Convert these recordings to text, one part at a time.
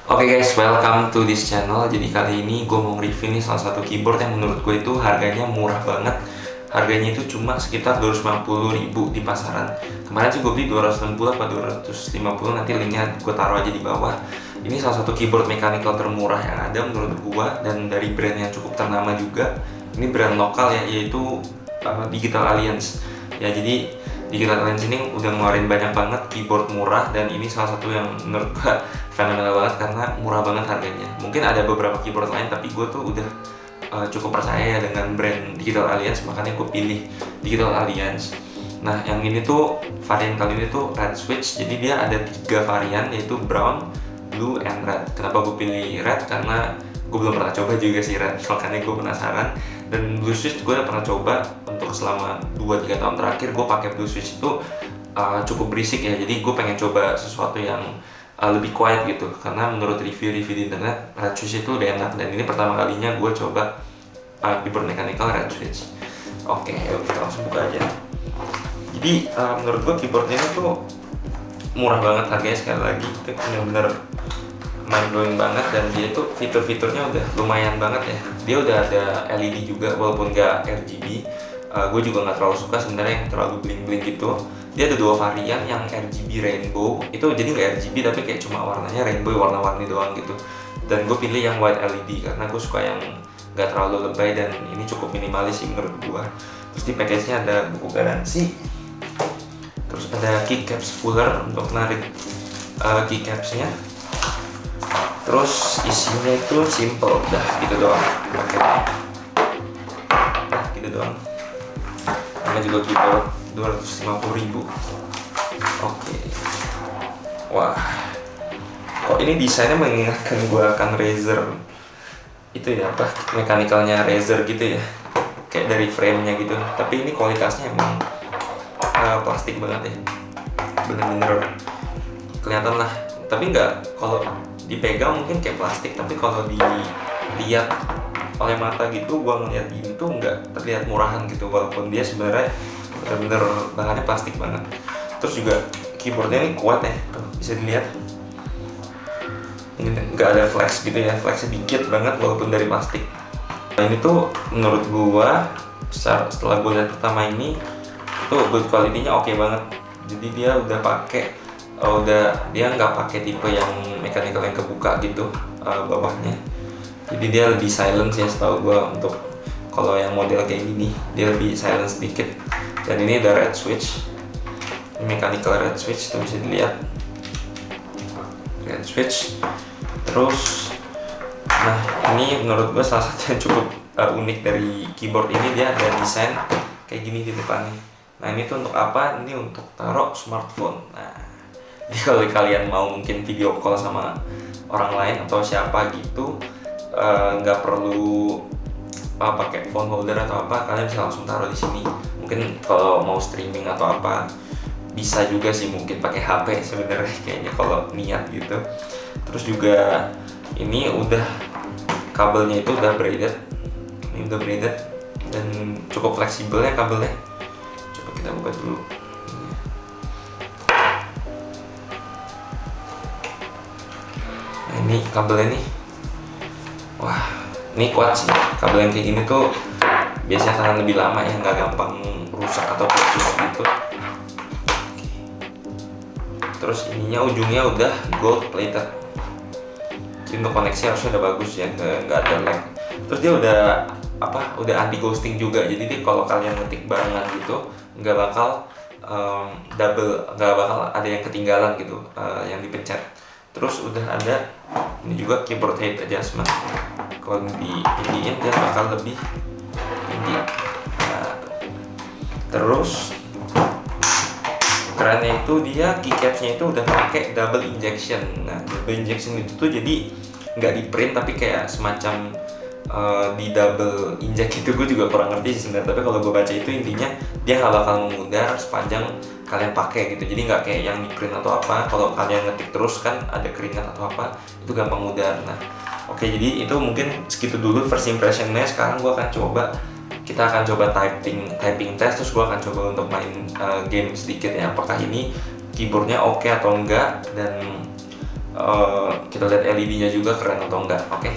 Oke guys, welcome to this channel. Jadi kali ini gue mau review nih salah satu keyboard yang menurut gue itu harganya murah banget. Harganya itu cuma sekitar 250.000 di pasaran. Kemarin sih gue beli 260 apa 250, nanti linknya gue taruh aja di bawah. Ini salah satu keyboard mechanical termurah yang ada menurut gue, dan dari brand yang cukup ternama juga. Ini brand lokal ya, yaitu Digital Alliance. Ya jadi Digital Alliance ini udah ngeluarin banyak banget keyboard murah, dan ini salah satu yang menurut gue fenomenal banget karena murah banget harganya. Mungkin ada beberapa keyboard lain, tapi gue tuh udah cukup percaya ya dengan brand Digital Alliance, makanya gue pilih Digital Alliance. Nah, yang ini tuh varian kali ini tuh red switch. Jadi dia ada 3 varian, yaitu brown, blue, and red. Kenapa gue pilih red? Karena gue belum pernah coba juga sih red, makanya gue penasaran. Dan blue switch gue udah pernah coba untuk selama 2-3 tahun terakhir. Gue pakai blue switch itu cukup berisik ya, jadi gue pengen coba sesuatu yang lebih quiet gitu, karena menurut review-review di internet red switch itu udah enak, dan ini pertama kalinya gue coba keyboard mechanical red switch. Oke, yuk kita langsung buka aja. Jadi menurut gue keyboard ini tuh murah banget harganya, sekali lagi itu bener-bener mind blowing banget, dan dia tuh fitur-fiturnya udah lumayan banget ya. Dia udah ada LED juga walaupun nggak RGB. Gue juga nggak terlalu suka sebenarnya yang terlalu bling-bling gitu. Dia ada 2 varian, yang RGB rainbow itu jadi nggak RGB tapi kayak cuma warnanya rainbow, warna-warni doang gitu. Dan gue pilih yang white LED karena gue suka yang nggak terlalu lebay, dan ini cukup minimalis sih menurut gue. Terus di package-nya ada buku garansi, terus ada keycaps puller untuk narik keycaps-nya. Terus isinya itu simple, udah gitu doang paketnya. Nah gitu doang. Namanya juga keyboard 250.000. Oke. Wah, kok ini desainnya mengingatkan gua akan Razer. Itu ya apa, mechanical-nya Razer gitu ya, kayak dari frame-nya gitu. Tapi ini kualitasnya emang plastik banget ya, bener-bener kelihatan lah. Tapi nggak, kalau dipegang mungkin kayak plastik, tapi kalau dilihat oleh mata gitu, gua ngeliat ini tuh nggak terlihat murahan gitu, walaupun dia sebenarnya bener-bener bahannya plastik banget. Terus juga keyboardnya ini kuat ya, tuh bisa dilihat. Ini nggak ada flex gitu ya, flexnya dikit banget walaupun dari plastik. Nah ini tuh menurut gua setelah gua lihat pertama ini tuh build quality-nya oke banget. Jadi dia udah pakai dia nggak pakai tipe yang mechanical yang kebuka gitu bawahnya. Jadi dia lebih silent ya setahu gua, untuk kalau yang model kayak gini dia lebih silent sedikit. Dan ini ada red switch, mechanical red switch, tuh bisa dilihat red switch. Terus nah ini menurut gua salah satu yang cukup unik dari keyboard ini, dia ada desain kayak gini di depannya. Nah ini tuh untuk apa? Ini untuk taruh smartphone. Nah jadi kalau kalian mau mungkin video call sama orang lain atau siapa gitu, nggak perlu pakai phone holder atau apa, kalian bisa langsung taruh di sini. Mungkin kalau mau streaming atau apa bisa juga sih, mungkin pakai HP sebenarnya kayaknya kalau niat gitu. Terus juga ini udah kabelnya itu udah braided, ini udah braided dan cukup fleksibel ya kabelnya. Coba kita buka dulu. Ini kabelnya nih, wah ini kuat sih. Kabel yang kayak gini tuh biasanya tahan lebih lama ya, nggak gampang rusak atau putus gitu. Terus ininya ujungnya udah gold plated, jadi untuk koneksi harusnya udah bagus ya, nggak ada lag. Terus dia udah anti ghosting juga, jadi dia kalau kalian ngetik barengan gitu nggak bakal nggak bakal ada yang ketinggalan gitu yang dipencet. Terus udah ada ini juga keyboard height adjustment, kalau ditinggiin dia bakal lebih tinggi. Nah, terus kerennya itu dia keycapsnya itu udah pakai double injection. Nah double injection itu tuh jadi nggak di print tapi kayak semacam di double inject itu. Gue juga kurang ngerti sih sebenarnya, tapi kalau gue baca itu intinya dia nggak bakal memudar sepanjang kalian pakai gitu. Jadi nggak kayak yang di print atau apa, kalau kalian ngetik terus kan ada keringat atau apa, itu gampang mudar. Nah oke, jadi itu mungkin segitu dulu first impressionnya. Sekarang kita akan coba typing test, terus gue akan coba untuk main game sedikit ya, apakah ini keyboardnya oke atau enggak, dan kita lihat LED-nya juga keren atau enggak. Oke.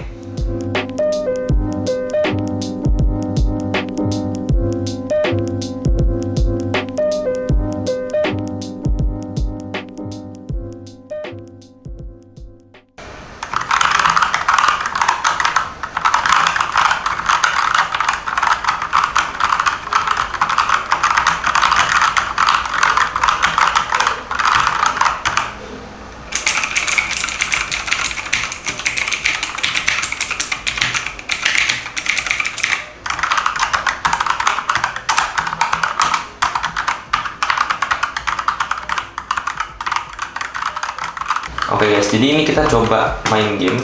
Oke guys, jadi ini kita coba main game.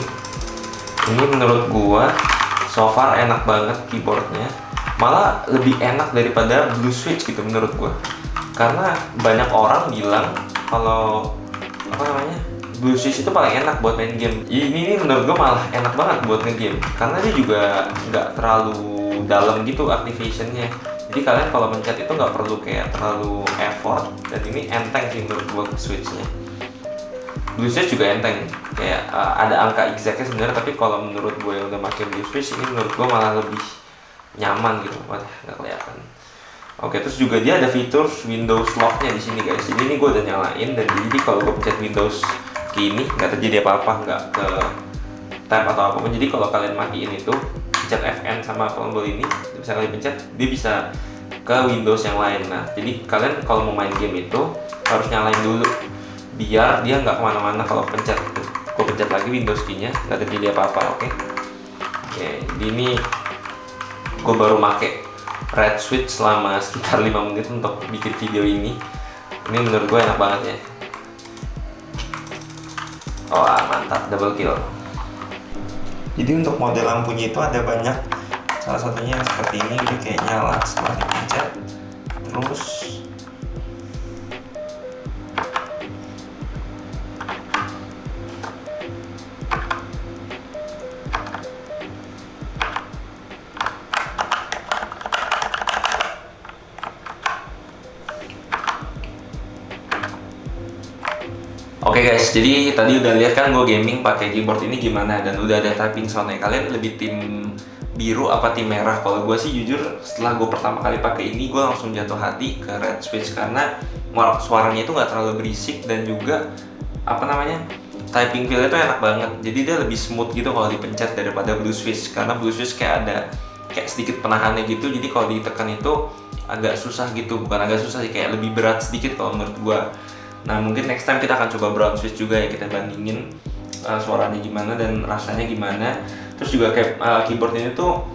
Ini menurut gua so far enak banget keyboardnya. Malah lebih enak daripada Blue Switch gitu menurut gua. Karena banyak orang bilang kalau Blue Switch itu paling enak buat main game. Ini menurut gua malah enak banget buat nge-game. Karena dia juga nggak terlalu dalam gitu activationnya. Jadi kalian kalau mencet itu nggak perlu kayak terlalu effort. Dan ini enteng sih menurut gua Switch-nya. Blue Switch juga enteng, kayak ada angka exactnya sebenarnya, tapi kalau menurut gue yang udah pakai Blue Switch ini menurut gue malah lebih nyaman gitu. Wah, nggak kelihatan. Oke, terus juga dia ada fitur Windows Lock-nya di sini guys. Jadi ini gue udah nyalain, dan jadi kalau gue pencet Windows key ini nggak terjadi apa-apa, nggak ke tab atau apapun. Jadi kalau kalian matiin itu, pencet Fn sama tombol ini, bisa kalian pencet, dia bisa ke Windows yang lain. Nah, jadi kalian kalau mau main game itu harus nyalain dulu, biar dia nggak kemana-mana kalau pencet. Gue pencet lagi Windows key-nya, nggak terjadi apa-apa. Oke, ini gue baru make Red Switch selama sekitar 5 menit untuk bikin video ini. Ini menurut gue enak banget ya. Oh mantap, double kill. Jadi untuk mode lampunya itu ada banyak. Salah satunya seperti ini, dia kayak nyala setelah dipencet. Terus oke guys, jadi tadi udah lihat kan gue gaming pakai keyboard ini gimana, dan udah ada typing soundnya. Kalian lebih tim biru apa tim merah? Kalau gue sih jujur setelah gue pertama kali pakai ini, gue langsung jatuh hati ke Red Switch karena suaranya itu nggak terlalu berisik, dan juga typing feel itu enak banget. Jadi dia lebih smooth gitu kalau dipencet daripada Blue Switch, karena Blue Switch kayak ada sedikit penahannya gitu. Jadi kalau ditekan itu agak susah gitu, bukan agak susah sih, kayak lebih berat sedikit kalau menurut gue. Nah mungkin next time kita akan coba Brown Switch juga ya, kita bandingin suaranya gimana dan rasanya gimana. Terus juga kayak keyboard ini tuh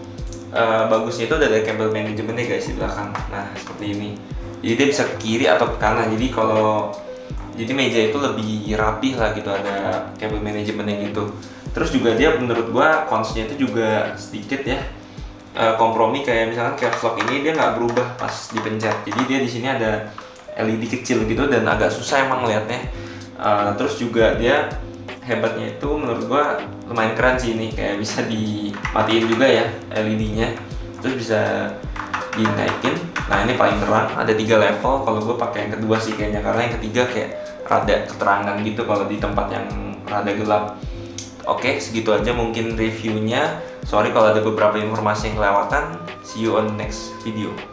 bagusnya itu ada kabel manajemennya guys di belakang. Nah seperti ini, jadi dia bisa ke kiri atau ke kanan. Jadi meja itu lebih rapih lah gitu, ada kabel manajemennya gitu. Terus juga dia menurut gua cons-nya itu juga sedikit ya, kompromi. Kayak misalkan caps lock ini dia nggak berubah pas dipencet, jadi dia di sini ada LED kecil gitu dan agak susah emang ngeliatnya. Terus juga dia hebatnya itu menurut gua lumayan keren sih, ini kayak bisa dimatiin juga ya LED-nya, terus bisa dinaikin. Nah ini paling terang, ada 3 level. Kalau gue pakai yang kedua sih kayaknya, karena yang ketiga kayak rada keterangan gitu kalau di tempat yang rada gelap. Oke, segitu aja mungkin reviewnya. Sorry kalau ada beberapa informasi yang kelewatan. See you on next video.